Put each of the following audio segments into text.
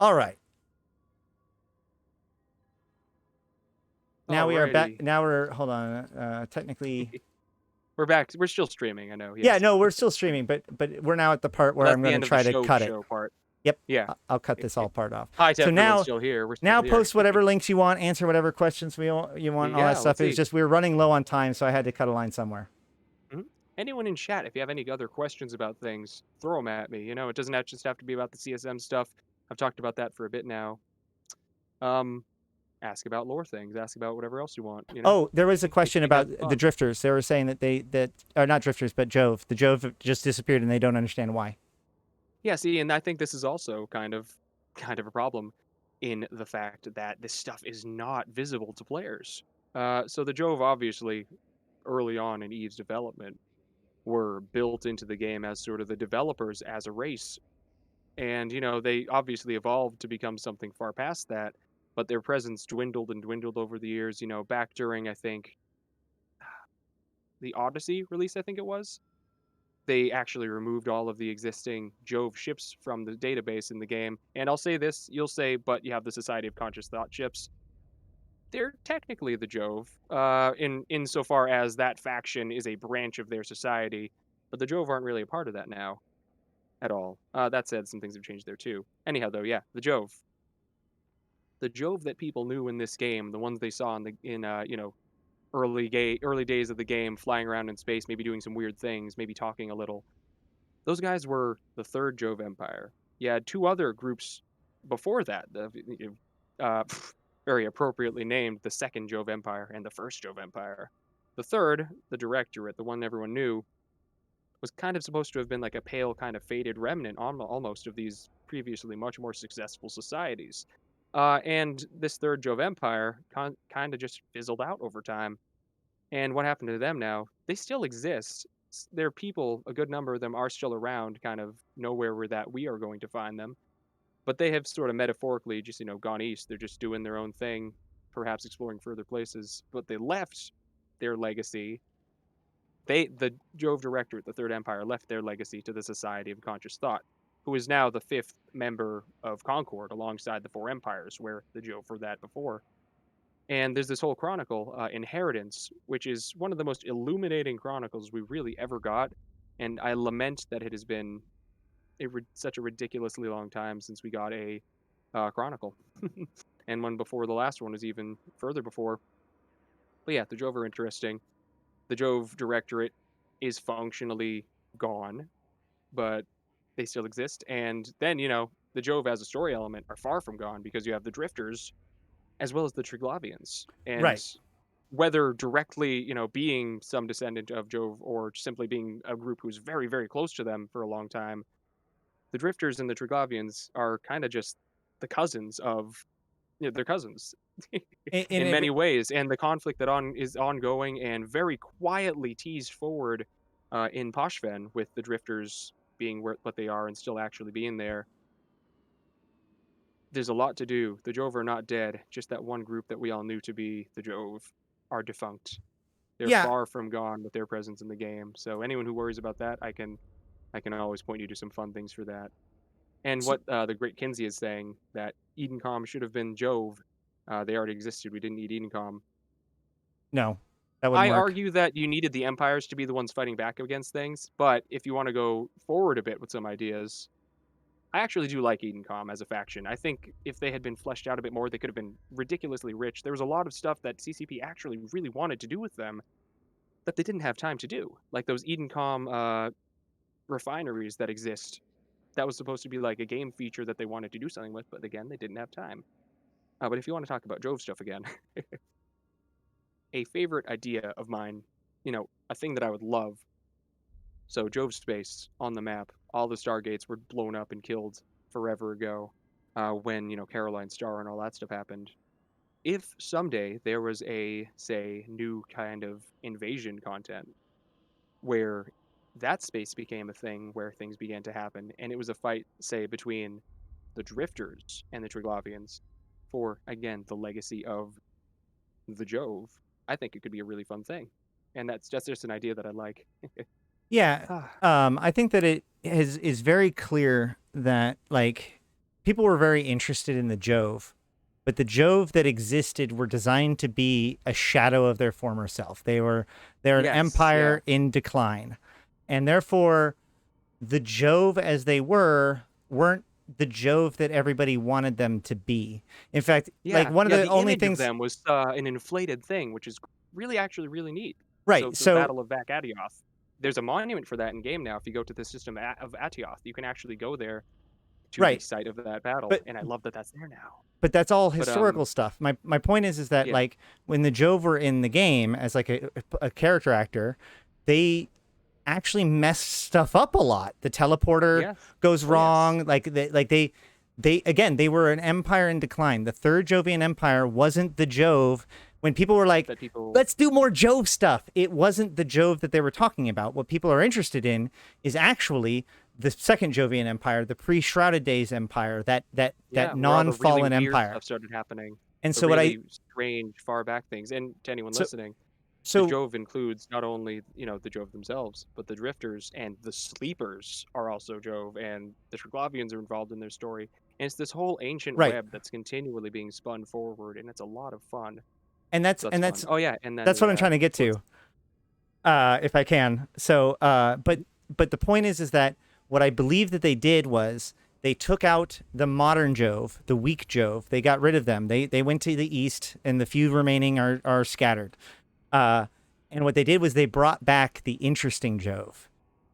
All right. Now we are back. Alrighty. Now we're, hold on. Technically, We're back. We're still streaming, I know, yeah, yes. no, we're still streaming, but we're now at the part Well, where that's I'm the going to end of the try to show cut it. show part. Yep. Yeah. I'll cut this all part off. Hi to So everyone now, still here. We're now still here. post whatever links you want, answer whatever questions you want, and all that Yeah, stuff. let's It was see. just we were running low on time, so I had to cut a line somewhere. Mhm. Anyone in chat, if you have any other questions about things, throw them at me. You know, it doesn't just have to be about the CSM stuff. I've talked about that for a bit now. Um, ask about lore things. Ask about whatever else you want. You know, Oh, there was a question keep about that the fun. drifters. They were saying that or not drifters, but Jove. The Jove just disappeared, and they don't understand why. Yeah, see, and I think this is also kind of a problem in the fact that this stuff is not visible to players. So the Jove obviously early on in Eve's development were built into the game as sort of the developers as a race. And, you know, they obviously evolved to become something far past that, but their presence dwindled and dwindled over the years, you know, back during I think the Odyssey release, I think it was. They actually removed all of the existing Jove ships from the database in the game. And I'll say this, you'll say, but you have the Society of Conscious Thought ships. They're technically the Jove, in insofar as that faction is a branch of their society, but the Jove aren't really a part of that now at all. That said, some things have changed there too. Anyhow, though, yeah, the Jove. The Jove that people knew in this game, the ones they saw in you know, early days of the game, flying around in space, maybe doing some weird things, maybe talking a little. Those guys were the third Jove Empire. You had two other groups before that, uh, very appropriately named the second Jove Empire and the first Jove Empire. The third, the Directorate, the one everyone knew, was kind of supposed to have been like a pale, kind of faded remnant almost of these previously much more successful societies. And this third Jove Empire kind of just fizzled out over time. And what happened to them now? They still exist. Their people, a good number of them, are still around, kind of nowhere where that we are going to find them. But they have sort of metaphorically just, you know, gone east. They're just doing their own thing, perhaps exploring further places. But they left their legacy. The Jove Directorate, the Third Empire, left their legacy to the Society of Conscious Thought, who is now the fifth member of Concord alongside the Four Empires, where the Jove were that before. And there's this whole chronicle, Inheritance, which is one of the most illuminating chronicles we really ever got. And I lament that it has been such a ridiculously long time since we got a chronicle. And one before the last one was even further before. But yeah, the Jove are interesting. The Jove Directorate is functionally gone, but they still exist. And then, you know, the Jove as a story element are far from gone because you have the Drifters as well as the Triglavians. And Right. whether directly, you know, being some descendant of Jove or simply being a group who's very, very close to them for a long time, the Drifters and the Triglavians are kind of just the cousins of, you know, they're cousins In in it, many ways. And the conflict that is ongoing and very quietly teased forward in Poshven with the Drifters being what they are and still actually being there. There's a lot to do. The Jove are not dead. Just that one group that we all knew to be the Jove are defunct. They're yeah, far from gone with their presence in the game. So anyone who worries about that, I can always point you to some fun things for that. And so, what the great Kinsey is saying that Edencom should have been Jove. They already existed. We didn't need Edencom. no, that wouldn't I work. argue that you needed the empires to be the ones fighting back against things. But if you want to go forward a bit with some ideas, I actually do like Edencom as a faction. I think if they had been fleshed out a bit more, they could have been ridiculously rich. There was a lot of stuff that CCP actually really wanted to do with them that they didn't have time to do, like those Edencom refineries that exist. That was supposed to be like a game feature that they wanted to do something with, but again, they didn't have time. But if you want to talk about Jove stuff again, a favorite idea of mine, you know, a thing that I would love. So Jove space on the map, all the stargates were blown up and killed forever ago, when you know Caroline Star and all that stuff happened. If someday there was a say new kind of invasion content where that space became a thing where things began to happen, and it was a fight, say, between the Drifters and the Triglavians for, again, the legacy of the Jove, I think it could be a really fun thing. And that's just an idea that I like. Yeah, Ah, I think that it is very clear that like people were very interested in the Jove, but the Jove that existed were designed to be a shadow of their former self. They're an Yes, yeah, empire in decline, and therefore the Jove as they weren't the Jove that everybody wanted them to be. In fact, like yeah, one of yeah. the The only image of things, them was an inflated thing, which is really actually really neat. right? So the So Battle of Vakadioth, there's a monument for that in game now. If you go to the system of Atioth, you can actually go there to the right, site of that battle, but and I love that that's there now. but that's all But historical stuff. My point is that yeah, like when the Jove were in the game as like a character actor, they actually messed stuff up a lot. The teleporter yes, goes oh yes, wrong. They again they were an empire in decline. The third Jovian Empire wasn't the Jove. When people were like, that people, "Let's do more Jove stuff," it wasn't the Jove that they were talking about. What people are interested in is actually the second Jovian Empire, the pre-Shrouded Days Empire, that yeah, where all the really non-fallen weird empire. stuff started happening, And the so what I really strange far back things. And to anyone so listening, the so Jove includes not only, the Jove themselves, but the Drifters and the Sleepers are also Jove, and the Triglavians are involved in their story. And it's this whole ancient right, web that's continually being spun forward, and it's a lot of fun. and that's So that's and fun. that's Oh yeah, and then that's what I'm trying to get what's to, if I can. So, but the point is that what I believe that they did was they took out the modern Jove, the weak Jove. They got rid of them. They went to the east, and the few remaining are scattered. Uh, and what they did was they brought back the interesting Jove,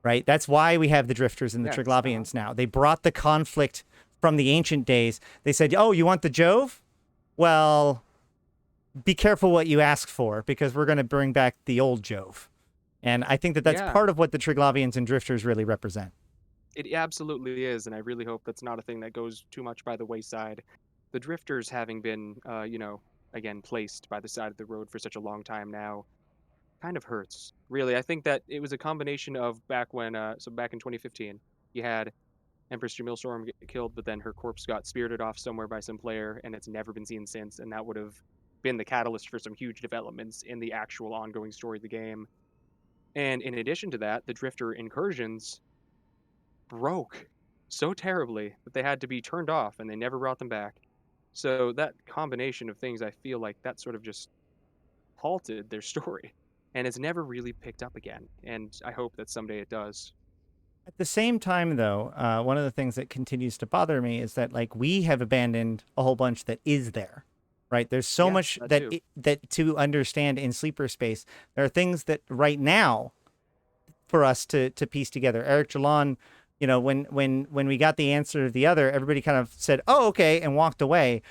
right? That's why we have the Drifters and the yes, Triglavians now. They brought the conflict from the ancient days. They said, "Oh, you want the Jove? Well, be careful what you ask for because we're going to bring back the old Jove." And I think that that's yeah. part of what the Triglavians and Drifters really represent. It absolutely is, and I really hope that's not a thing that goes too much by the wayside. The drifters having been, again, placed by the side of the road for such a long time now, kind of hurts. Really, I think that it was a combination of back in 2015, you had Empress Jamilstorm get killed, but then her corpse got spirited off somewhere by some player, and it's never been seen since, and that would have been the catalyst for some huge developments in the actual ongoing story of the game. And in addition to that, the drifter incursions broke so terribly that they had to be turned off and they never brought them back. So that combination of things, I feel like that sort of just halted their story and it's never really picked up again. And I hope that someday it does. At the same time, though, one of the things that continues to bother me is that like we have abandoned a whole bunch that is there, right? There's so Yes, much that that too. that to understand in sleeper space. There are things that right now for us to piece together. Eric Jalon, when we got the answer of the other, everybody kind of said, "Oh, okay," and walked away.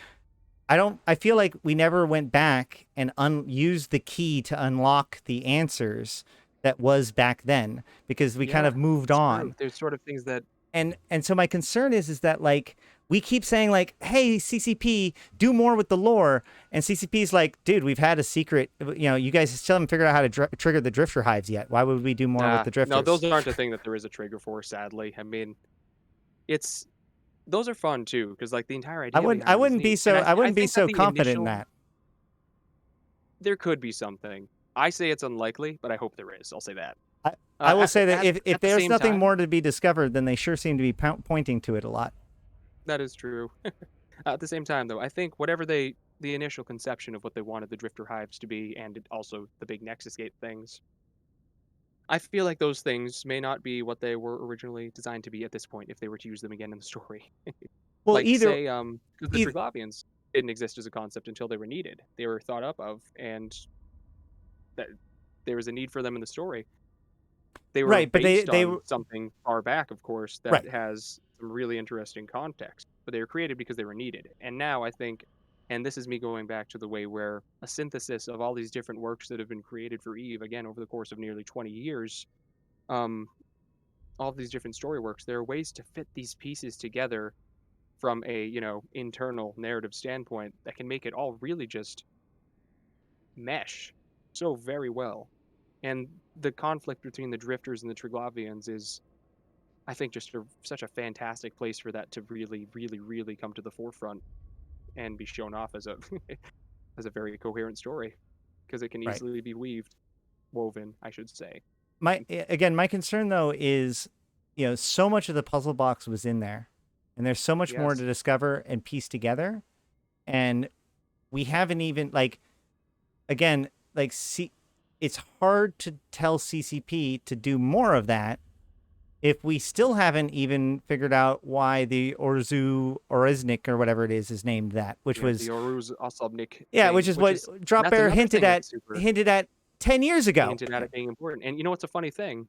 I feel like we never went back and used the key to unlock the answers that was back then because we kind Yeah, of moved it's true. on. There's sort of things that, And so my concern is that like we keep saying like, "Hey, CCP, do more with the lore," and CCP's like, "Dude, we've had a secret. You guys still haven't figured out how to trigger the drifter hives yet. Why would we do more with nah, the no, those drifters?" aren't a thing that there is a trigger for, sadly. I mean, it's, those are fun too, because like the entire idea I behind it is wouldn't be neat. And so I I wouldn't be think that so the confident in initial, that. there could be something. I say it's unlikely, but I hope there is. I'll say that. I, I will At say the that if at the there's same nothing time, more to be discovered, then they sure seem to be pointing to it a lot. that is true. At the same time, though, I think whatever the initial conception of what they wanted the Drifter Hives to be, and also the big Nexus Gate things, I feel like those things may not be what they were originally designed to be at this point if they were to use them again in the story. Well, Like, say, because the either Triglavians didn't exist as a concept until they were needed. They were thought up of, and that there was a need for them in the story. They were right, but based they on something far back, of course, that right. has some really interesting context, but they were created because they were needed. And now I think, and this is me going back to the way where a synthesis of all these different works that have been created for Eve, again, over the course of nearly 20 years, um, all these different story works, there are ways to fit these pieces together from a, internal narrative standpoint that can make it all really just mesh so very well. And the conflict between the Drifters and the Triglavians is, I think, just such a fantastic place for that to really, really, really come to the forefront and be shown off as a as a very coherent story because it can Right. easily be woven, I should say. My concern though is, so much of the puzzle box was in there, and there's so much more to Yes. discover and piece together. And we haven't even like again like see, it's hard to tell CCP to do more of that if we still haven't even figured out why the Orzu Oreznik or whatever it is named that, which Yeah, the was Oruz Osobnik yeah, which thing, is which what is Drop that's Bear another thing that's super hinted at 10 years ago. hinted at it being important. And you know what's a funny thing?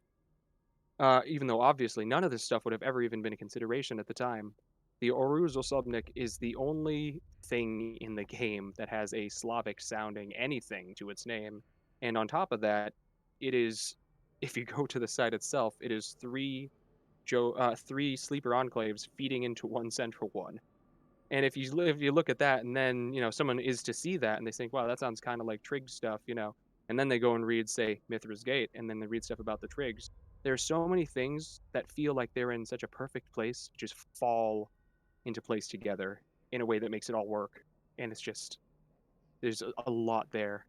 Even though obviously none of this stuff would have ever even been a consideration at the time, the Oruz Osobnik is the only thing in the game that has a Slavic sounding anything to its name. And on top of that, it is, if you go to the site itself, it is three sleeper enclaves feeding into one central one. And if you look at that, and then someone is to see that, and they think, "Wow, that sounds kind of like Trig stuff," and then they go and read, say, Mithra's Gate, and then they read stuff about the Trigs. There's so many things that feel like they're in such a perfect place, just fall into place together in a way that makes it all work. And it's just there's a lot there.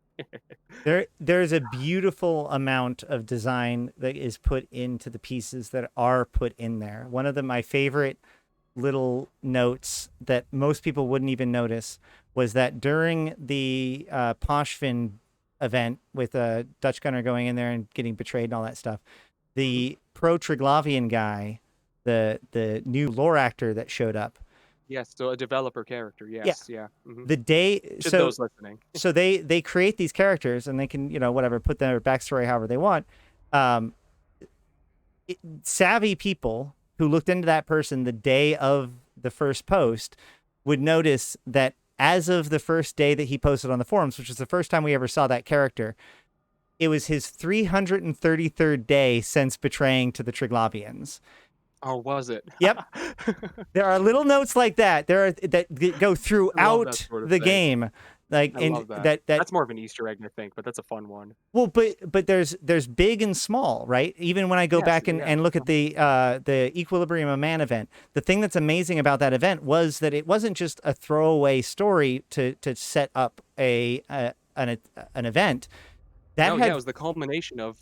There's a beautiful amount of design that is put into the pieces that are put in there. One of my favorite little notes that most people wouldn't even notice was that during the Poshvin event with a Dutch gunner going in there and getting betrayed and all that stuff, Mhm. the pro Triglavian guy, the new lore actor that showed up, Yes, so a developer character. yeah, Yes, yeah. the day To those listening. so they create these characters and they can whatever put their backstory however they want. Um, Savvy people who looked into that person the day of the first post would notice that as of the first day that he posted on the forums, which was the first time we ever saw that character, it was his 333rd day since betraying to the Triglavians. Oh, was it? Yep. There are little notes like that. There are that go I love that throughout sort of the thing. game. Like I and love that. that That's more of an Easter egg, I think, but that's a fun one. well, but there's big and small, right? Even when I go Yes, back yeah. and look at the Equilibrium of Man event, the thing that's amazing about that event was that it wasn't just a throwaway story to set up an event that No, yeah, it had was the culmination of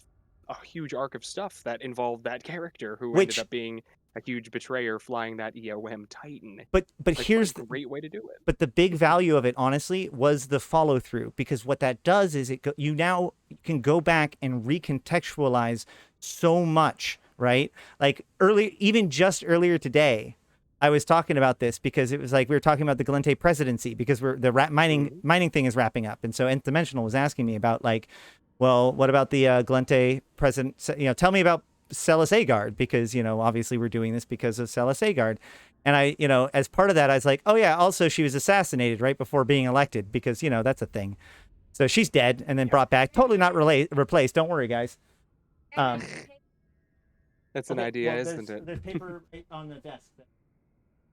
a huge arc of stuff that involved that character who ended which up being a huge betrayer flying that EOM Titan. but Like, what a here's great way to do it. but the big value of it honestly was the follow through, because what that does is you now can go back and recontextualize so much, right? Like even just earlier today I was talking about this because it was like we were talking about the Galente presidency because Mhm. mining thing is wrapping up, and so Nth Dimensional was asking me about like, well, what about the Galente president? Tell me about Celis Agard, because obviously we're doing this because of Celis Agard. And I, as part of that, I was like, oh yeah, also she was assassinated right before being elected because that's a thing. So she's dead and then Yep. brought back, totally not replaced. Don't worry, guys. Um, That's an okay, idea, well, isn't it? there's paper on the desk.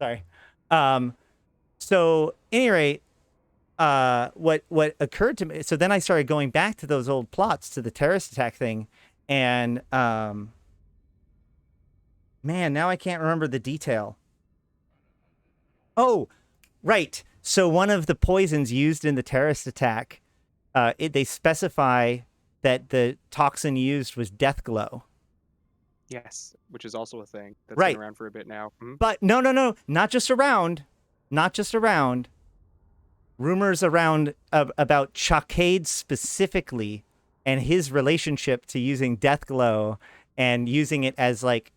Sorry. Um, so, any rate, what occurred to me? So then I started going back to those old plots to the terrorist attack thing, and man, now I can't remember the detail. Oh, right. So one of the poisons used in the terrorist attack, they specify that the toxin used was death glow. Yes, which is also a thing that's been Right. around for a bit now. Mhm. But no, not just around, not just around. Rumors around about Chalkade specifically and his relationship to using death glow and using it as like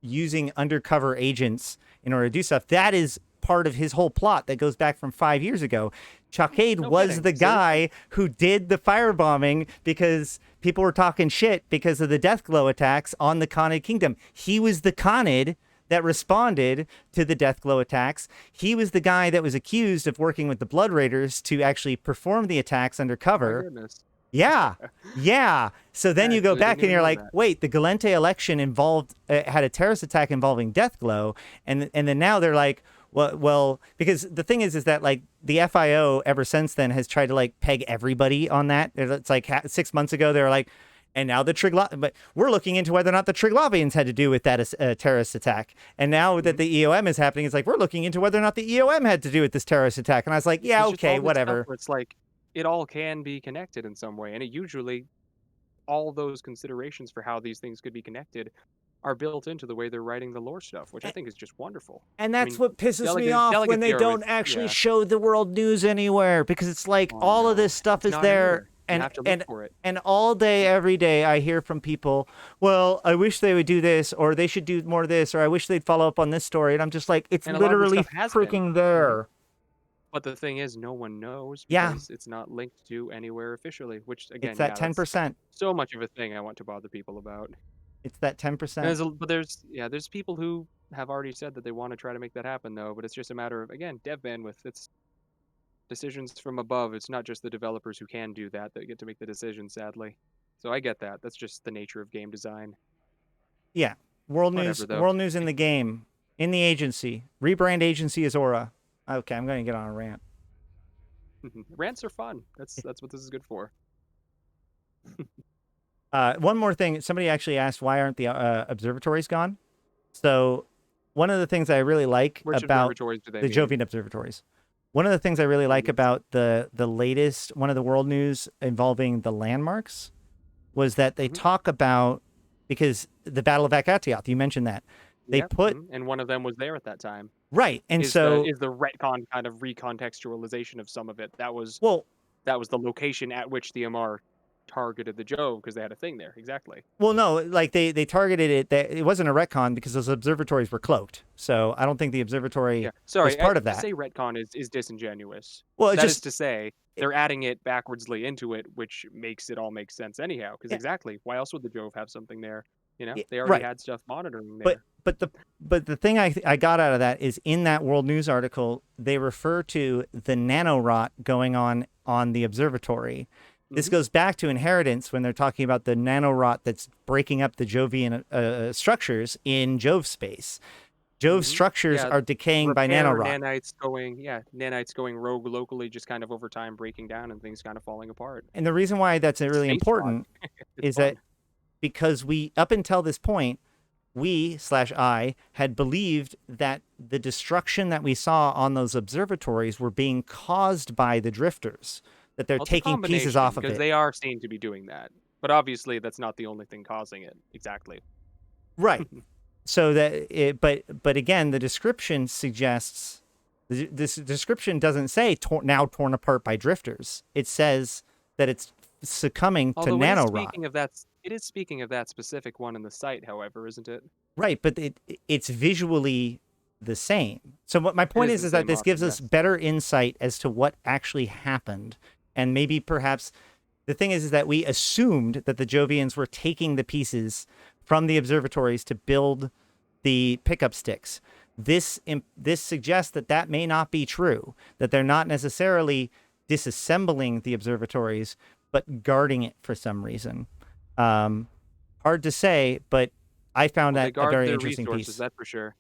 using undercover agents in order to do stuff. That is part of his whole plot that goes back from 5 years ago. Chalkade No was kidding. the Seriously? guy who did the firebombing because people were talking shit because of the death glow attacks on the Khanid kingdom. He was the Khanid that responded to the death glow attacks. He was the guy that was accused of working with the Blood Raiders to actually perform the attacks Oh my undercover. goodness. Yeah. Yeah. So I then you go actually didn't back and even you're know like, that. wait, the Galente election involved had a terrorist attack involving Deathglow, and then now they're like, well, because the thing is that like the FIO ever since then has tried to like peg everybody on that. It's like 6 months ago they were like, and now but we're looking into whether or not the Triglavians had to do with that terrorist attack. And now that Mhm. the EOM is happening, it's like we're looking into whether or not the EOM had to do with this terrorist attack. And I was like, yeah, There's just okay, all this stuff whatever. where it's like, it all can be connected in some way, and it usually all those considerations for how these things could be connected are built into the way they're writing the lore stuff, which I A- think is just wonderful. And I that's mean, what pisses me off when Delegate they Zero is don't actually yeah. show the world news anywhere, because it's like Oh all of this no, stuff it's is not there, anywhere. You have to look for it. and all day every day I hear from people, well, I wish they would do this, or they should do more of this, or I wish they'd follow up on this story, and I'm just like, it's And a lot of this literally stuff has been. freaking Mhm. there. But the thing is, no one knows Yeah, because it's not linked to anywhere officially, which it's again, that yeah, that's 10%. so much of a thing I want to bother people about. It's that And 10%. there's people who have already said that they want to try to make that happen though, but it's just a matter of again, dev bandwidth. It's decisions from above. It's not just the developers who can do that that get to make the decision, sadly. So I get that. That's just the nature of game design. Yeah. Whatever though. World news in the game, in the agency. Rebrand agency as Aura. Okay, I'm going to get on a rant. Rants are fun. That's what this is good for. One more thing. Somebody actually asked, why aren't the observatories gone? So, one of the things I really like Which about observatories do they the mean? Jovian observatories, one of the things I really Oh like yes. about the latest one of the world news involving the landmarks was that they Hmm. talk about, because the Battle of Akatioth, you mentioned that they Yep. put And one of them was there at that time. right, and so Is the retcon kind of recontextualization of some of it. well, That was the location at which the MR targeted the Jove because they had a thing there. Exactly. well, no, like they targeted it, that it wasn't a retcon because those observatories were cloaked. So I don't think the Yeah. observatory was Sorry, part of to that. say retcon is disingenuous. Well, it That is just to say, it, they're adding it backwardsly into it, which makes it all make sense anyhow. Because yeah, exactly, why else would the Jove have something there? You know, yeah, they already right. had stuff monitoring But there. but the but the thing I got out of that is, in that world news article they refer to the nanorot going on the observatory. This Hmm. goes back to Inheritance when they're talking about the nanorot that's breaking up the Jovian structures in Jove space. Jove Hmm. structures Yeah, are decaying by repair nanorot. nanites going. Yeah, nanites going rogue locally, just kind of over time breaking down and things kind of falling apart. And the reason why that's really Space rot. important It's is that fun. because we, up until this point, we slash I had believed that the destruction that we saw on those observatories were being caused by the drifters, that they're Well, it's a taking pieces combination off of because it. they are seen to be doing that, but obviously that's not the only thing causing it. Exactly. Right. So that it, but again, the description suggests, this description doesn't say now torn apart by drifters. It says that it's succumbing to Although nanorot. it is speaking of that specific one in the site, however, isn't it? Right, but it's visually the same. So what my It point is the is that same this option, gives us yes. better insight as to what actually happened, and maybe perhaps the thing is that we assumed that the Jovians were taking the pieces from the observatories to build the pickup sticks. This suggests that that may not be true. That they're not necessarily disassembling the observatories, but guarding it for some reason. Um, Hard to say, but I found Well, they that a guard very their interesting resources, piece. that's for sure.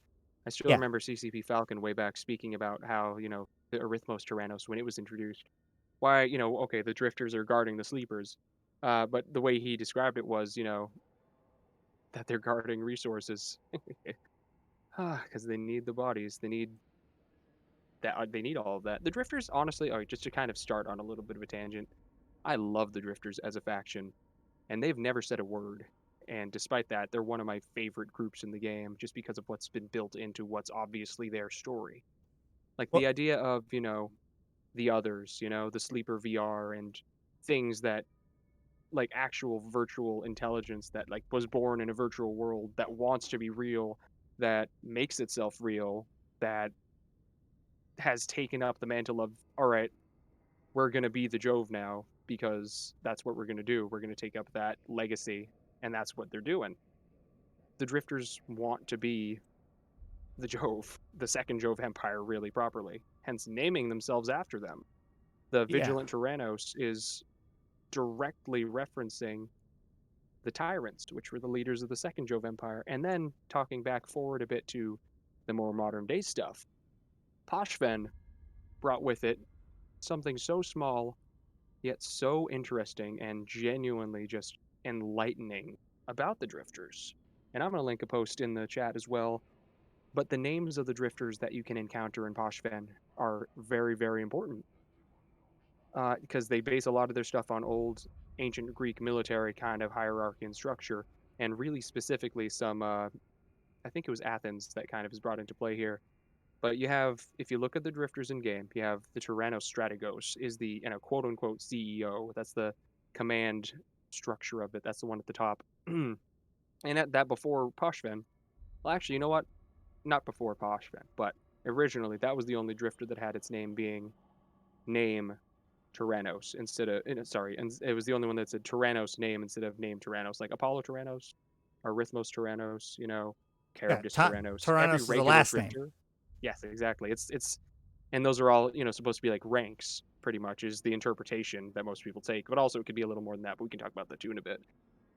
I still Yeah. remember CCP Falcon way back speaking about how, the Arithmos Tyrannos when it was introduced. Why, okay, the drifters are guarding the sleepers. But the way he described it was, that they're guarding resources. Because they need the bodies. They need all of that. The drifters, honestly, just to kind of start on a little bit of a tangent, I love the drifters as a faction, and they've never said a word. And despite that, they're one of my favorite groups in the game just because of what's been built into what's obviously their story. Like Well, the idea of, the others, the sleeper VR and things that like actual virtual intelligence that like was born in a virtual world that wants to be real, that makes itself real, that has taken up the mantle of, all right, we're going to be the Jove now because that's what we're going to do. We're going to take up that legacy, and that's what they're doing. The Drifters want to be the Jove, the second Jove Empire, really properly, hence naming themselves after them. The yeah. Vigilant Tyrannos is directly referencing the Tyrants, which were the leaders of the second Jove Empire, and then talking back forward a bit to the more modern day stuff. Poshven brought with it something so small yet so interesting and genuinely just enlightening about the drifters. And I'm going to link a post in the chat as well. But the names of the drifters that you can encounter in Poshvan are very, very important because they base a lot of their stuff on old ancient Greek military kind of hierarchy and structure. and really specifically some, I think it was Athens that kind of is brought into play here. But you have, if you look at the drifters in game, you have the Tyrannos Strategos is the, quote unquote CEO. That's the command structure of it. That's the one at the top. And at that before Poshven, well, actually, you know what? Not before Poshven, but originally that was the only drifter that had its name being name Tyrannos instead of, sorry, and it was the only one that said Tyrannos name instead of name Tyrannos, like Apollo Tyrannos, Arithmos Tyrannos, Yeah, Charybdis Tyrannos. Every Tyrannus is the regular last name. drifter. Yes, exactly. It's and those are all, supposed to be like ranks, pretty much, is the interpretation that most people take. But also, it could be a little more than that, but we can talk about that too in a bit.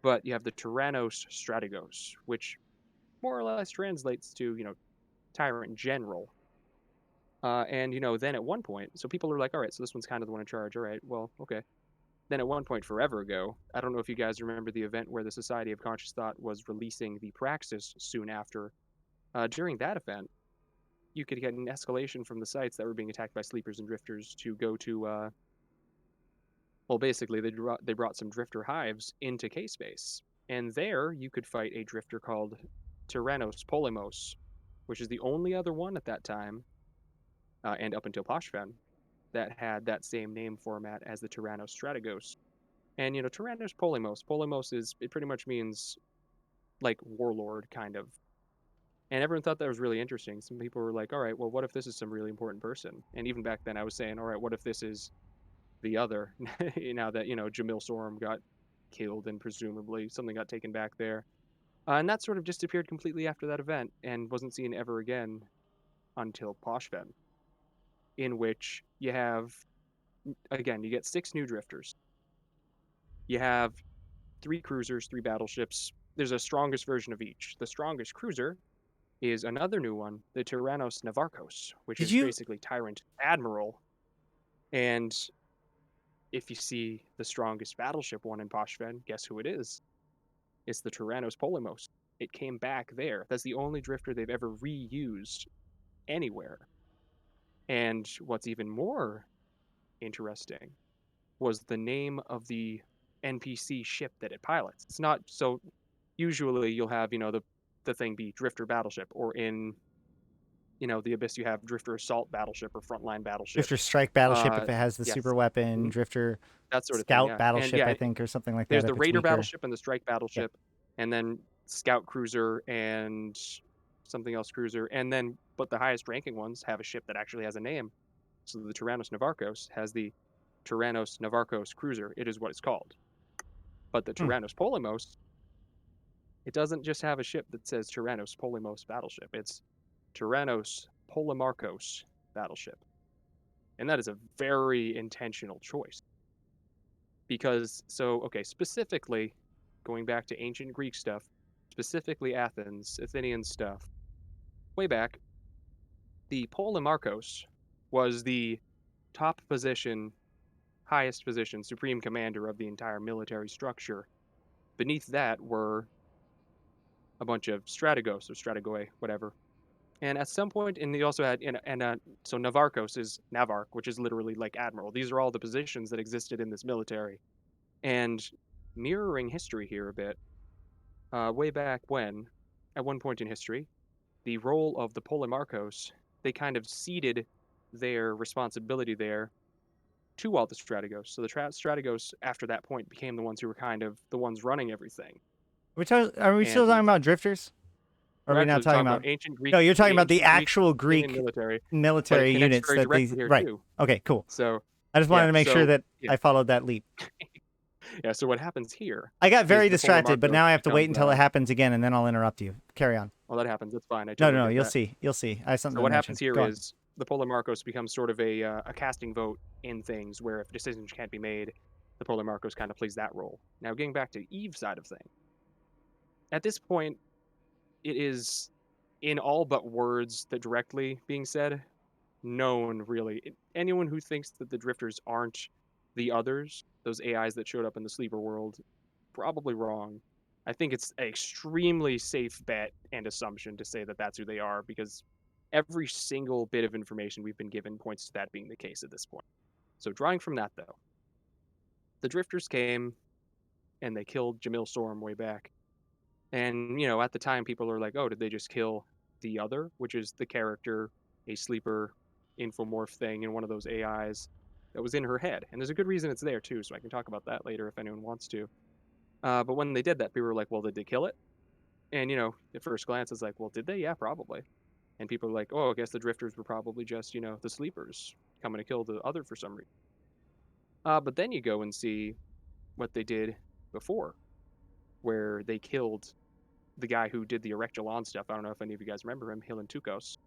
But you have the Tyrannos Strategos, which more or less translates to, tyrant general. And, then at one point, so people are like, all right, so this one's kind of the one in charge. All right, well, okay. Then at one point, forever ago, I don't know if you guys remember the event where the Society of Conscious Thought was releasing the Praxis soon after. During that event, you could get an escalation from the sites that were being attacked by sleepers and drifters to go to well, basically they brought some drifter hives into K-space, and there you could fight a drifter called Tyrannos Polymos, which is the only other one at that time, and up until Poshfen, that had that same name format as the Tyrannos Strategos. And Tyrannos Polymos is, it pretty much means like warlord kind of. And everyone thought that was really interesting. Some people were like, all right, well, what if this is some really important person? And even back then I was saying, all right, what if this is the other? Now that, Jamil Sorum got killed and presumably something got taken back there. And that sort of disappeared completely after that event and wasn't seen ever again until Poshven, in which you have, again, you get 6 new drifters. You have 3 cruisers, 3 battleships. There's a strongest version of each. The strongest cruiser is another new one, the Tyrannos Navarcos, which Did is you basically Tyrant Admiral. And if you see the strongest battleship one in Poshven, guess who it is? It's the Tyrannos Polymos. It came back there. That's the only drifter they've ever reused anywhere. And what's even more interesting was the name of the NPC ship that it pilots. It's not so usually you'll have, the thing be Drifter Battleship, or in, the Abyss you have Drifter Assault Battleship or Frontline Battleship. Drifter Strike Battleship if it has the super Yes. weapon, Mhm. Drifter That sort of thing, Scout yeah. And Battleship, yeah, I think, or something like there's that the if it's Raider weaker. battleship and the Strike Yeah. battleship, and then Scout cruiser and something else cruiser, and then but the highest ranking ones have a ship that actually has a name. So the Tyrannos Navarcos has the Tyrannos Navarcos cruiser. It is what it's called. But the Hmm. Tyrannos Polymos, it doesn't just have a ship that says Tyrannos Polymos battleship. It's Tyrannos Polymarchos battleship. And that is a very intentional choice. Because, so, okay, specifically, going back to ancient Greek stuff, specifically Athens, Athenian stuff, way back, the Polemarchos was the top position, highest position, supreme commander of the entire military structure. Beneath that were a bunch of strategos or strategoi, whatever. And at some point, and they also had, so Navarchos is Navarch, which is literally like admiral. These are all the positions that existed in this military. And mirroring history here a bit, way back when, at one point in history, the role of the Polemarchos, they kind of ceded their responsibility there to all the Strategos. So the Strategos, after that point, became the ones who were kind of the ones running everything. Are we still talking And about drifters? Or are we're we not actually talking talking about about? No, you're talking about the ancient Greek actual Athenian Greek military, but it military connects units very that directly these. here Right. too. Okay, cool. So I just wanted yeah, to make sure so that yeah, I followed that leap. yeah. So what happens here I got is very the distracted, but Polemarchos now I have to wait becomes until it happens again, and then I'll interrupt you. Carry on. well, that happens. That's fine. I No, totally no, no. get You'll that. see. You'll see. I have something So to what happens mention. here Go on. is the Polar Marcos becomes sort of a casting vote in things where if decisions can't be made, the Polar Marcos kind of plays that role. Now, getting back to Eve's side of things, at this point, it is in all but words that directly being said, known really. Anyone who thinks that the Drifters aren't the others, those AIs that showed up in the sleeper world, probably wrong. I think it's an extremely safe bet and assumption to say that that's who they are because every single bit of information we've been given points to that being the case at this point. So, drawing from that, though, the Drifters came and they killed Jamil Sorum way back. And, you know, at the time, people are like, oh, did they just kill the other, which is the character, a sleeper infomorph thing in one of those AIs that was in her head. And there's a good reason it's there, too. So I can talk about that later if anyone wants to. But when they did that, people were like, well, did they kill it? And, you know, at first glance, it's like, well, did they? Yeah, probably. And people are like, oh, I guess the drifters were probably just, you know, the sleepers coming to kill the other for some reason. But then you go and see what they did before, where they killed the guy who did the Erectulon stuff. I don't know if any of you guys remember him, Hilan Tukos.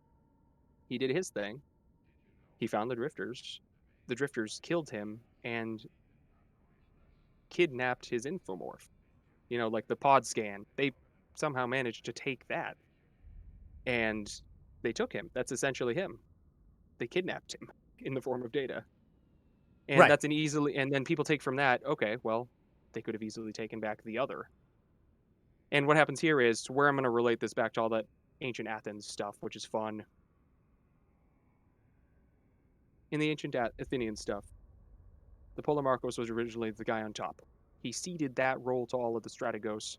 He did his thing. He found the drifters. The drifters killed him and kidnapped his infomorph. You know, like the pod scan. They somehow managed to take that and they took him. That's essentially him. They kidnapped him in the form of data. And Right. that's an easily, and then people take from that, okay, well, they could have easily taken back the other. And what happens here is where I'm going to relate this back to all that ancient Athens stuff, which is fun. In the ancient Athenian stuff, the Polemarchos was originally the guy on top. He ceded that role to all of the Strategos,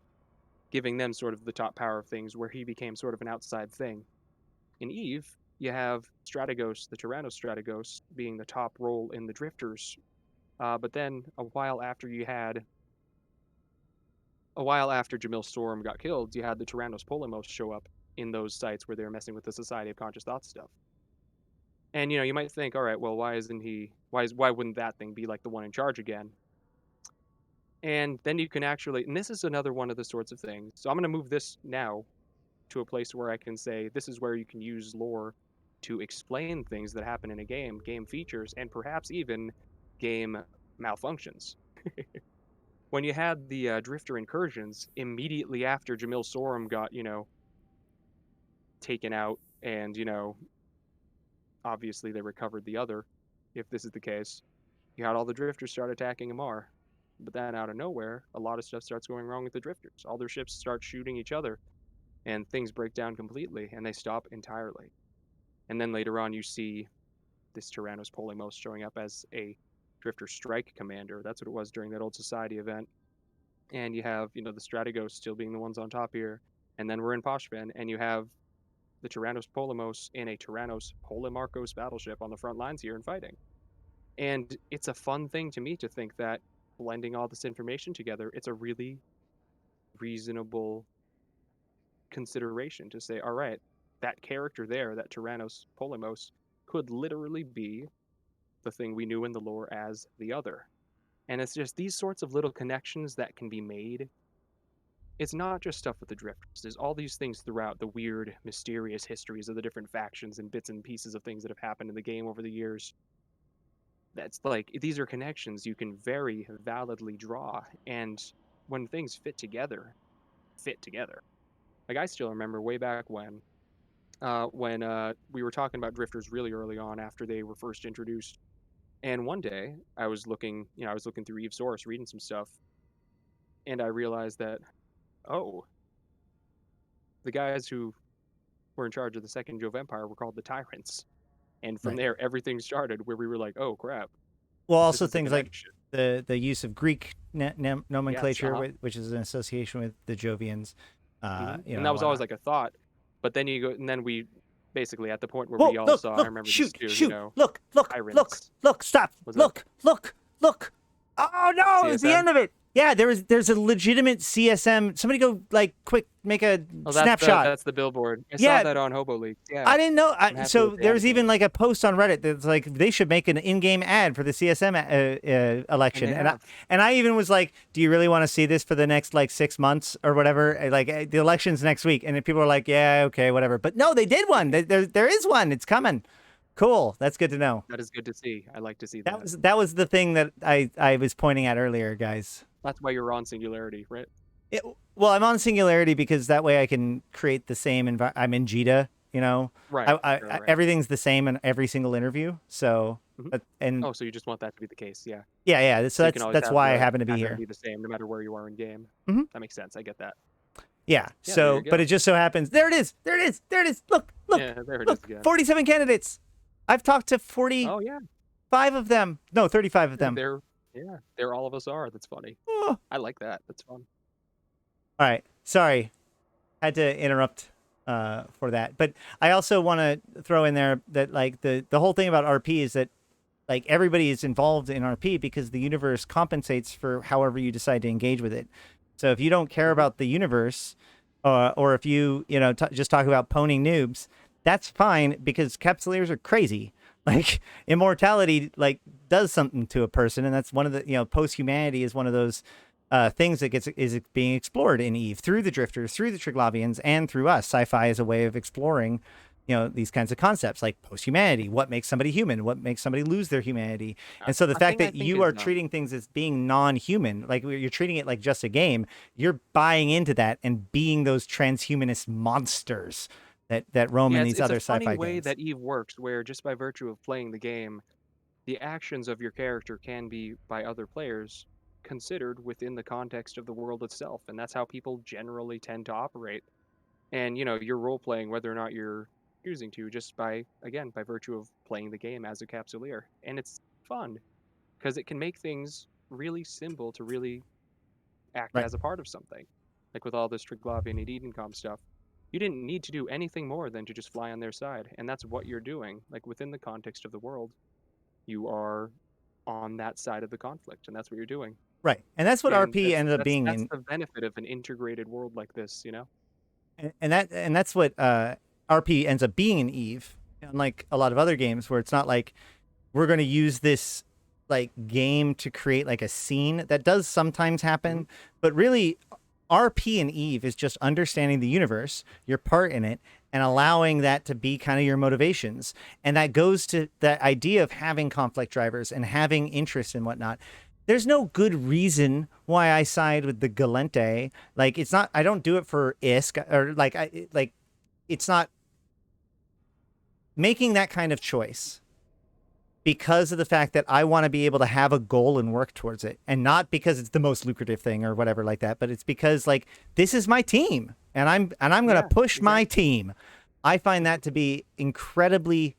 giving them sort of the top power of things, where he became sort of an outside thing. In Eve, you have Strategos, the Tyrannos Strategos, being the top role in the Drifters. But then a while after Jamil Storm got killed, you had the Tyrannos Polemos show up in those sites where they were messing with the Society of Conscious Thought stuff. And you know, you might think, all right, well, why wouldn't that thing be like the one in charge again? And then you can actually, and this is another one of the sorts of things. So I'm going to move this now to a place where I can say this is where you can use lore to explain things that happen in a game features, and perhaps even game malfunctions. When you had the Drifter incursions immediately after Jamil Sorum got, you know, taken out, and, you know, obviously they recovered the other, if this is the case, you had all the Drifters start attacking Amar. But then out of nowhere, a lot of stuff starts going wrong with the Drifters. All their ships start shooting each other, and things break down completely, and they stop entirely. And then later on, you see this Tyrannos Polemos showing up as a Drifter strike commander. That's what it was during that old Society event. And you have, you know, the Strategos still being the ones on top here. And then we're in Poshven, and you have the Tyrannos Polemos in a Tyrannos Polemarchos battleship on the front lines here and fighting. And it's a fun thing to me to think that blending all this information together, it's a really reasonable consideration to say, all right, that character there, that Tyrannos Polemos, could literally be the thing we knew in the lore as the other. And it's just these sorts of little connections that can be made. It's not just stuff with the Drifters. There's all these things throughout the weird, mysterious histories of the different factions and bits and pieces of things that have happened in the game over the years. That's like, these are connections you can very validly draw. And when things fit together, fit together. Like, I still remember way back when we were talking about Drifters really early on after they were first introduced. And one day I was looking, you know, I was looking through Eve's source, reading some stuff, and I realized that, oh, the guys who were in charge of the Second Jove Empire were called the Tyrants. And from Right. there, everything started where we were like, oh crap, Well, this also is the things like connection. the use of Greek Yes, nomenclature, which is an association with the Jovians. You And know, that and was always whatnot. like a thought. But then you go, and then we basically at the point where we Whoa! all Look! saw, I Look! remember this Shoot! too, you Shoot! know, Look! Look! Look! Tyrants. Look! Stop! Was that Look! Look! Look! Oh no! It's the CSM? end of it. Yeah, there's a legitimate CSM. Somebody go like quick make a Oh, snapshot. that's the billboard. I saw Yeah, that on Hobo League. Yeah, I didn't know. I'm happy So that they there's added that, even like a post on Reddit that's like they should make an in-game ad for the CSM and election, they have. and I even was like, "Do you really want to see this for the next like 6 months or whatever? Like the election's next week," and then people are like, "Yeah, okay, whatever." But no, they did one. There is one. It's coming. Cool. That's good to know. That is good to see. I like to see That that. was the thing that I was pointing at earlier, guys. That's why you're on Singularity, right? It, well, I'm on Singularity because that way I can create the same I'm in Jita, you know. Right, right. Everything's the same in every single interview. So, Mhm. and Oh, so you just want that to be the case, yeah. yeah. So So you can always that's have why I the happen to be pattern here. be the same no matter where you are in game. Hmm. That makes sense. I get that. Yeah. Yeah, there So, you but go. it just so happens there it is. There it is. There it is. Look, Yeah, there it is look. again. 47 candidates. I've talked to Oh yeah, 45 of them. No, 35 of them. there. Yeah, there all of us are. That's funny. Oh, I like that. That's fun. All right. Sorry, had to interrupt for that. But I also want to throw in there that like the whole thing about RP is that like everybody is involved in RP because the universe compensates for however you decide to engage with it. So if you don't care Hmm. about the universe, or if just talk about poning noobs, that's fine because capsuleers are crazy. Like immortality, like does something to a person, and that's one of the post humanity is one of those things that is being explored in Eve through the Drifters, through the Triglavians, and through us. Sci-fi is a way of exploring these kinds of concepts like post-humanity, what makes somebody human, what makes somebody lose their humanity. And so the A fact thing I that think you is are treating things as being non-human, like you're treating it like just a game, you're buying into that and being those transhumanist monsters that roam yeah, in it's these it's a other funny sci-fi way games. that Eve works, where just by virtue of playing the game, the actions of your character can be by other players considered within the context of the world itself, and that's how people generally tend to operate. And you're role playing whether or not you're choosing to, just by again by virtue of playing the game as a capsuleer, and it's fun because it can make things really simple to really act Right. as a part of something. Like with all this Triglavian and Edencom stuff, you didn't need to do anything more than to just fly on their side, and that's what you're doing. Like within the context of the world, you are on that side of the conflict, and that's what you're doing. Right. And that's what And RP that's ended up that's being that's in. the benefit of an integrated world like this. And that's what RP ends up being in Eve, unlike a lot of other games where it's not like we're going to use this like game to create like a scene. That does sometimes Hmm. happen, but really RP and Eve is just understanding the universe, your part in it, and allowing that to be kind of your motivations. And that goes to that idea of having conflict drivers and having interest and whatnot. There's no good reason why I side with the Galente. Like it's not. I don't do it for ISK or like it's not making that kind of choice because of the fact that I want to be able to have a goal and work towards it, and not because it's the most lucrative thing or whatever like that, but it's because like this is my team and I'm going to Yeah, push my exactly. team. I find that to be incredibly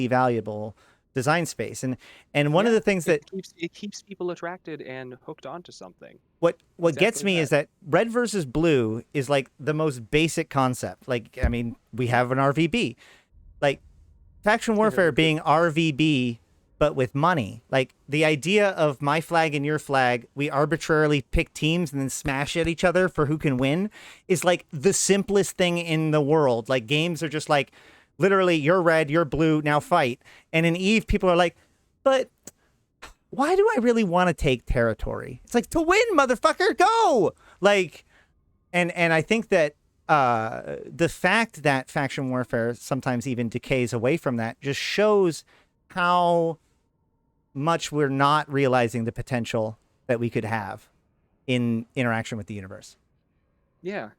valuable design space. And one of Yeah, the things that it keeps people attracted and hooked onto something. what gets Exactly me is that. that red versus blue is like the most basic concept. Like I mean, we Mhm. have an RVB. Like faction warfare We do. being RVB but with money. Like the idea of my flag and your flag, we arbitrarily pick teams and then smash at each other for who can win is like the simplest thing in the world. Like games are just like literally you're red, you're blue, now fight. And in Eve people are like, "But why do I really want to take territory?" It's like to win, motherfucker, go. Like and I think that the fact that faction warfare sometimes even decays away from that just shows how much we're not realizing the potential that we could have in interaction with the universe. Yeah.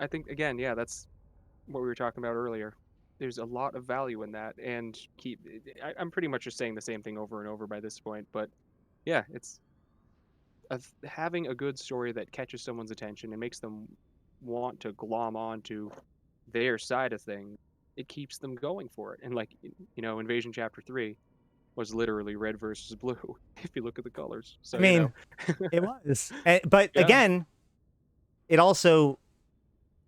I think again, yeah, that's what we were talking about earlier. There's a lot of value in that, and I'm pretty much just saying the same thing over and over by this point, but yeah, it's of having a good story that catches someone's attention and makes them want to glom on to their side of things. It keeps them going for it. And like Invasion Chapter 3 was literally red versus blue if you look at the colors. I So, mean, it was, but yeah. again, it also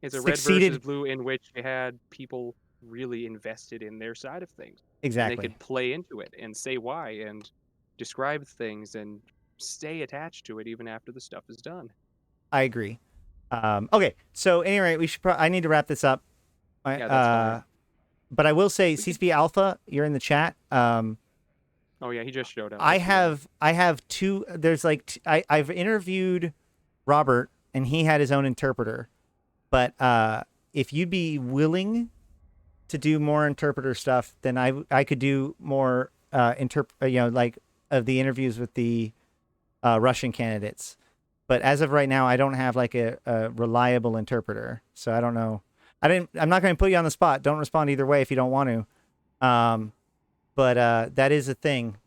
It's a red versus succeeded blue in which you had people really invested in their side of things, and they exactly. could play into it and say why and describe things and stay attached to it even after the stuff is done. I agree. Okay, so anyway, we should. I need to wrap this up. Yeah, that's fine. But I will say, We could. CSP Alpha, you're in the chat. Oh yeah, he just showed up. I What's he got? have I have two. There's like I've interviewed Robert, and he had his own interpreter. But if you'd be willing to do more interpreter stuff, then I could do more like of the interviews with the Russian candidates. But as of right now, I don't have like a reliable interpreter, so I don't know. I'm not going to put you on the spot. Don't respond either way if you don't want to. But that is a thing.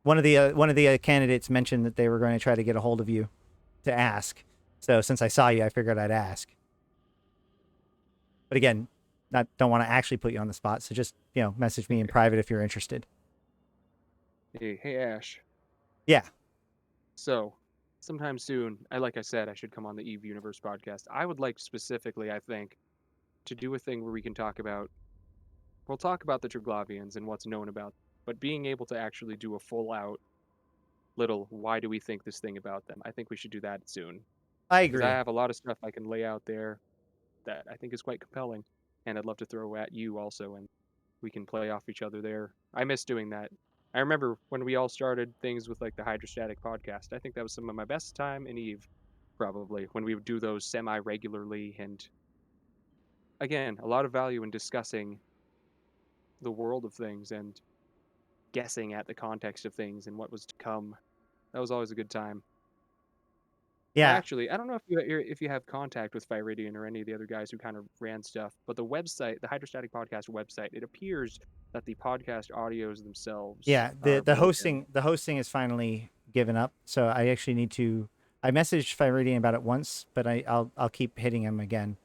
One of the candidates mentioned that they were going to try to get a hold of you to ask. So since I saw you, I figured I'd ask. But again, not don't want to actually put you on the spot. So just message me in private if you're interested. Hey, Ash. Yeah. So sometime soon. Like I said, I should come on the Eve Universe podcast. I would like specifically, I think, to do a thing where we can talk about. We'll talk about the Triglavians and what's known about, but being able to actually do a full out little why do we think this thing about them. I think we should do that soon I because I agree. have a lot of stuff I can lay out there that I think is quite compelling, and I'd love to throw at you also, and we can play off each other there. I miss doing that. I remember when we all started things with like the hydrostatic podcast. I think that was some of my best time in Eve, probably when we would do those semi regularly, and again, a lot of value in discussing the world of things and guessing at the context of things and what was to come. That was always a good time. Yeah, Actually, I don't know if you have contact with Firidian or any of the other guys who kind of ran stuff, but the website, the Hydrostatic Podcast website, it appears that the podcast audios themselves yeah. The are the broken. hosting the hosting is finally given up, so I actually need to. I messaged Firidian about it once, but I'll keep hitting him again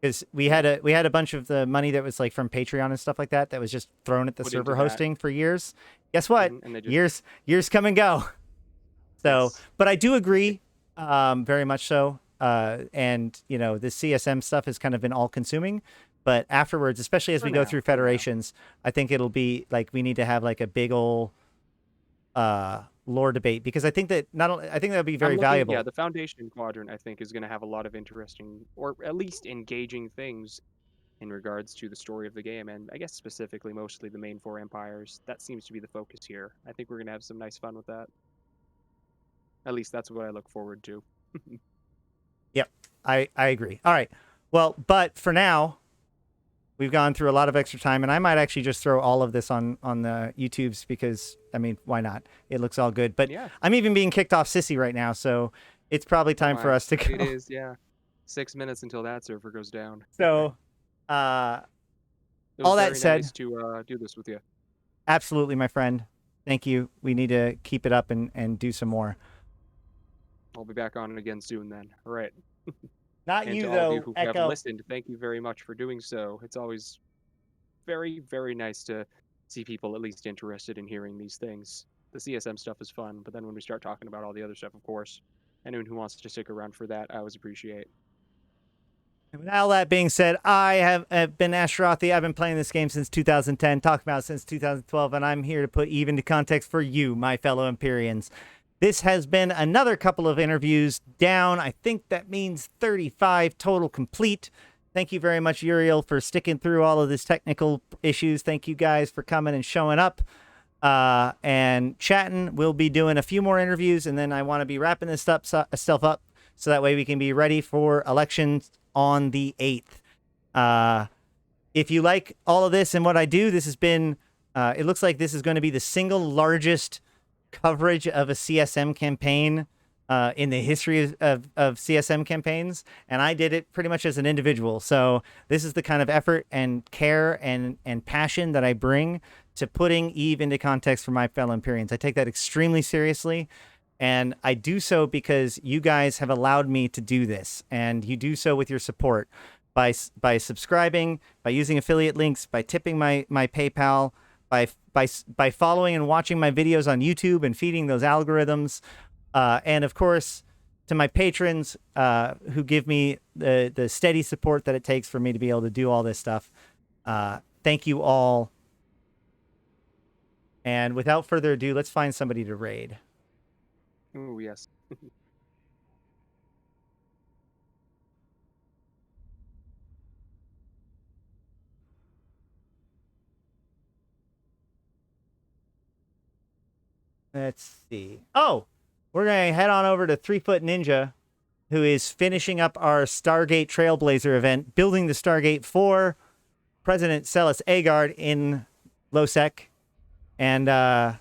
because Yeah, we had a bunch of the money that was like from Patreon and stuff like that was just thrown at the put into server that, hosting for years. Guess what? and they just Years come and go. So, yes, but I do it, agree, very much so. And you know, the CSM stuff has kind of been all consuming. But afterwards, especially as for we go now, through for now. federations, I think it'll be like we need to have like a big ol' lore debate because I think that not only I think that would be I'm very looking, yeah, valuable. the Foundation quadrant I think is going to have a lot of interesting or at least engaging things in regards to the story of the game, and I guess specifically mostly the main four empires. That seems to be the focus here. I think we're going to have some nice fun with that. At least that's what I look forward to. Yep, I agree. All right, well, but for now, we've gone through a lot of extra time, and I might actually just throw all of this on the YouTubes because I mean, why not? It looks all good. But Yeah. I'm even being kicked off Sissy right now, so it's probably Oh time for my. us to It go. is, yeah. 6 minutes until that server goes down. So, uh, It was all that very nice said, to do this with you. absolutely, my friend. Thank you. We need to keep it up and do some more. I'll be back on again soon then. All right. Not And to you all of you though, who have Echo. listened, thank you very much for doing so. It's always very, very nice to see people at least interested in hearing these things. The CSM stuff is fun, but then when we start talking about all the other stuff, of course, anyone who wants to stick around for that, I always appreciate. And with all that being said, have been Ashrothi. I've been playing this game since 2010, talking about it since 2012, and I'm here to put Eve into context for you, my fellow Empyreans. This has been another couple of interviews down. I think that means 35 total complete. Thank you very much, Uriel, for sticking through all of this technical issues. Thank you guys for coming and showing up and chatting. We'll be doing a few more interviews, and then I want to be wrapping this stuff up so that way we can be ready for elections on the 8th. If you like all of this and what I do, this has been, it looks like this is going to be the single largest coverage of a CSM campaign in the history of CSM campaigns. And I did it pretty much as an individual. So this is the kind of effort and care and passion that I bring to putting Eve into context for my fellow Empyreans. I take that extremely seriously. And I do so because you guys have allowed me to do this. And you do so with your support by subscribing, by using affiliate links, by tipping my PayPal, by following and watching my videos on YouTube and feeding those algorithms. And of course, to my patrons who give me the steady support that it takes for me to be able to do all this stuff. Thank you all. And without further ado, let's find somebody to raid. Oh, yes. Let's see. Oh, we're going to head on over to 3-Foot Ninja, who is finishing up our Stargate Trailblazer event, building the Stargate for President Celis Agard in Losec. And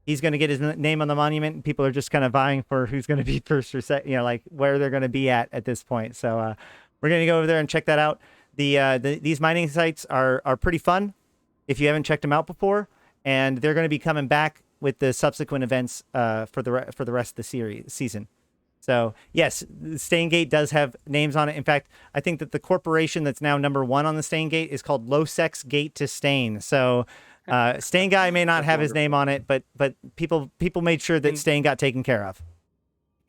he's going to get his name on the monument, and people are just kind of vying for who's going to be first or second, like where they're going to be at this point. So we're going to go over there and check that out. These mining sites are pretty fun if you haven't checked them out before, and they're going to be coming back with the subsequent events for the rest of the season. So yes, Staingate does have names on it. In fact, I think that the corporation that's now #1 on the Staingate is called Losex Gate to Stain. So Stain Guy may not That's have his name wonderful. on it, but people made sure that In Stain got taken care of.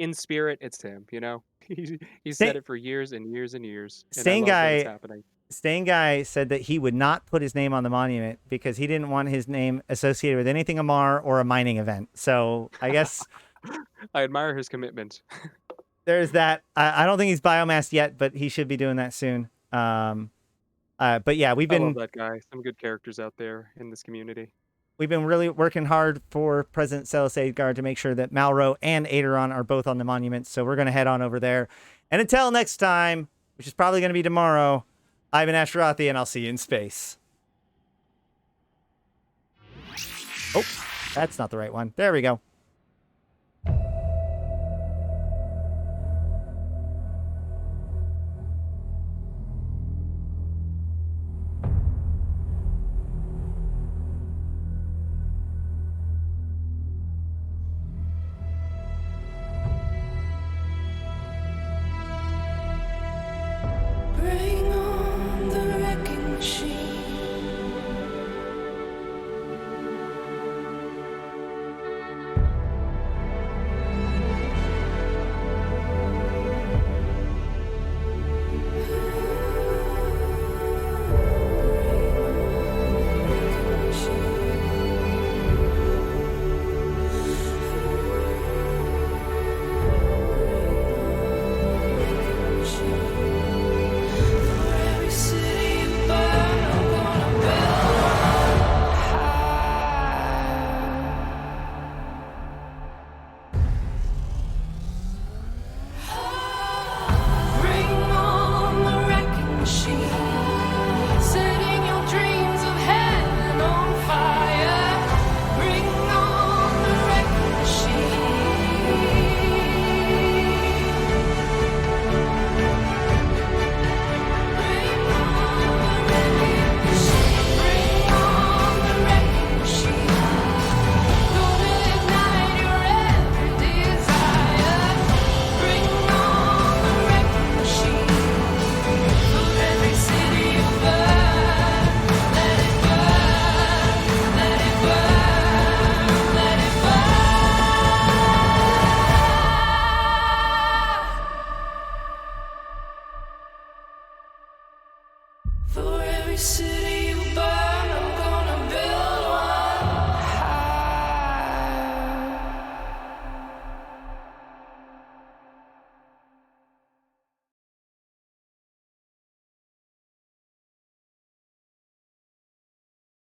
in spirit, it's him, you know? He's said Stain, it for years and years and years, and I Stain love that it's guy happening. Stain guy said that he would not put his name on the monument because he didn't want his name associated with anything Amar or a mining event. So I guess I admire his commitment. there's that. I don't think he's biomassed yet, but he should be doing that soon. But yeah, I love that guy. Some good characters out there in this community. we've been really working hard for President Celis Aidgard to make sure that Malro and Aderon are both on the monument. So we're going to head on over there. And until next time, which is probably going to be tomorrow, I've been Ashrathi, and I'll see you in space. Oh, that's not the right one. There we go.